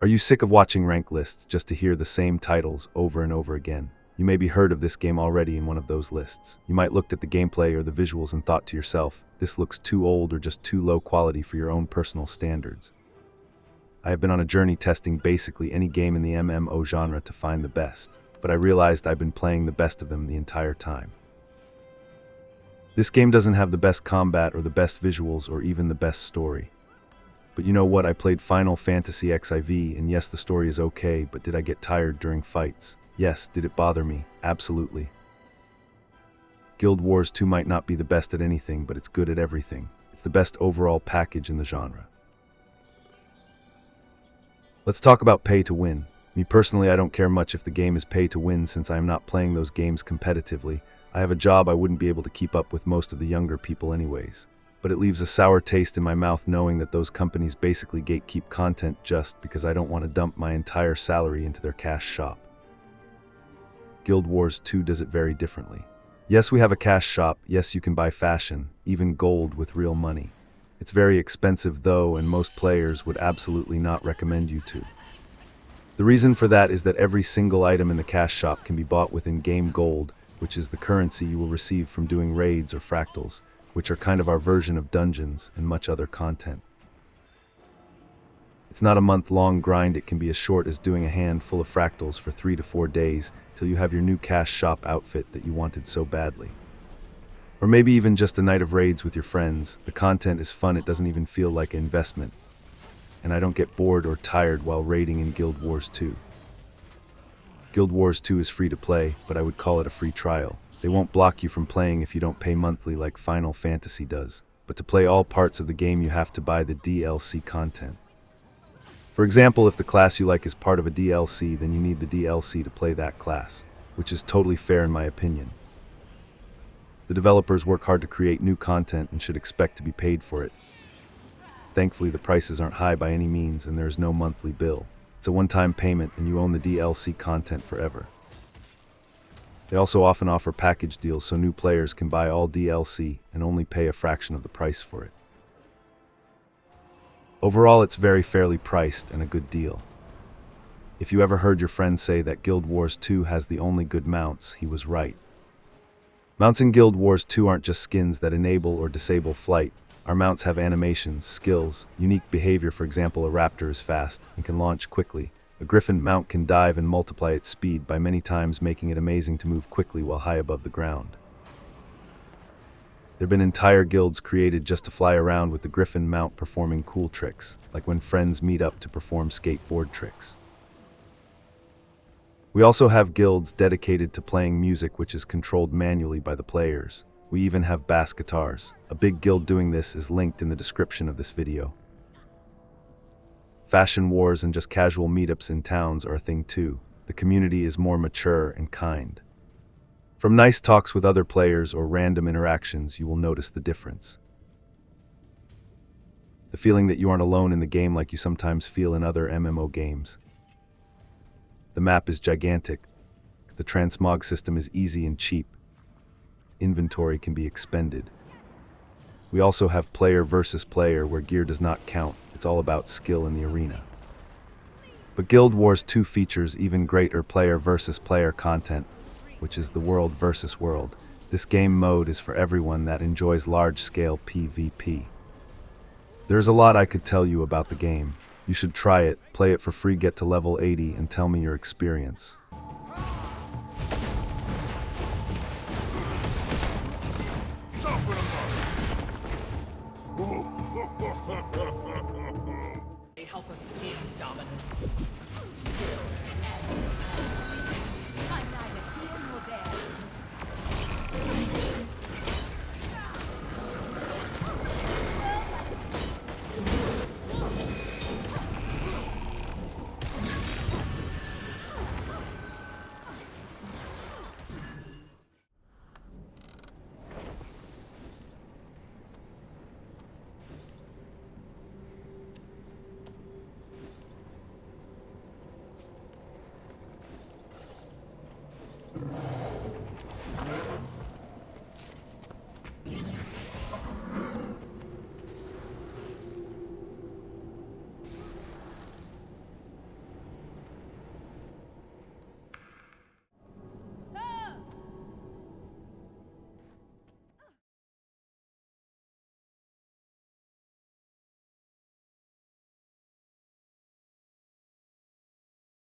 Are you sick of watching rank lists just to hear the same titles over and over again? You may be heard of this game already in one of those lists. You might looked at the gameplay or the visuals and thought to yourself, this looks too old or just too low quality for your own personal standards. I have been on a journey testing basically any game in the MMO genre to find the best, but I realized I've been playing the best of them the entire time. This game doesn't have the best combat or the best visuals or even the best story. But you know what, I played Final Fantasy XIV, and yes, the story is okay, but did I get tired during fights? Yes. Did it bother me? Absolutely. Guild Wars 2 might not be the best at anything, but it's good at everything. It's the best overall package in the genre. Let's talk about pay to win. Me personally, I don't care much if the game is pay to win, since I am not playing those games competitively. I have a job, I wouldn't be able to keep up with most of the younger people anyways. But it leaves a sour taste in my mouth knowing that those companies basically gatekeep content just because I don't want to dump my entire salary into their cash shop. Guild Wars 2 does it very differently. Yes, we have a cash shop. Yes, you can buy fashion, even gold with real money. It's very expensive though, and most players would absolutely not recommend you to. The reason for that is that every single item in the cash shop can be bought with in-game gold, which is the currency you will receive from doing raids or fractals, which are kind of our version of dungeons and much other content. It's not a month-long grind, it can be as short as doing a handful of fractals for 3 to 4 days till you have your new cash shop outfit that you wanted so badly. Or maybe even just a night of raids with your friends. The content is fun, it doesn't even feel like an investment. And I don't get bored or tired while raiding in Guild Wars 2. Guild Wars 2 is free to play, but I would call it a free trial. They won't block you from playing if you don't pay monthly like Final Fantasy does. But to play all parts of the game you have to buy the DLC content. For example, if the class you like is part of a DLC, then you need the DLC to play that class, which is totally fair in my opinion. The developers work hard to create new content and should expect to be paid for it. Thankfully, the prices aren't high by any means and there is no monthly bill. It's a one-time payment and you own the DLC content forever. They also often offer package deals so new players can buy all DLC and only pay a fraction of the price for it. Overall, it's very fairly priced and a good deal. If you ever heard your friend say that Guild Wars 2 has the only good mounts, he was right. Mounts in Guild Wars 2 aren't just skins that enable or disable flight. Our mounts have animations, skills, unique behavior. For example, a raptor is fast and can launch quickly. A griffin mount can dive and multiply its speed by many times, making it amazing to move quickly while high above the ground. There have been entire guilds created just to fly around with the griffin mount, performing cool tricks, like when friends meet up to perform skateboard tricks. We also have guilds dedicated to playing music, which is controlled manually by the players. We even have bass guitars. A big guild doing this is linked in the description of this video. Fashion wars and just casual meetups in towns are a thing too. The community is more mature and kind. From nice talks with other players or random interactions, you will notice the difference. The feeling that you aren't alone in the game like you sometimes feel in other MMO games. The map is gigantic. The transmog system is easy and cheap. Inventory can be expended. We also have player versus player where gear does not count. It's all about skill in the arena. But Guild Wars 2 features even greater player versus player content, which is the world versus world. This game mode is for everyone that enjoys large-scale PvP. There's a lot I could tell you about the game. You should try it, play it for free, get to level 80, and tell me your experience. They help us gain dominance, skill, and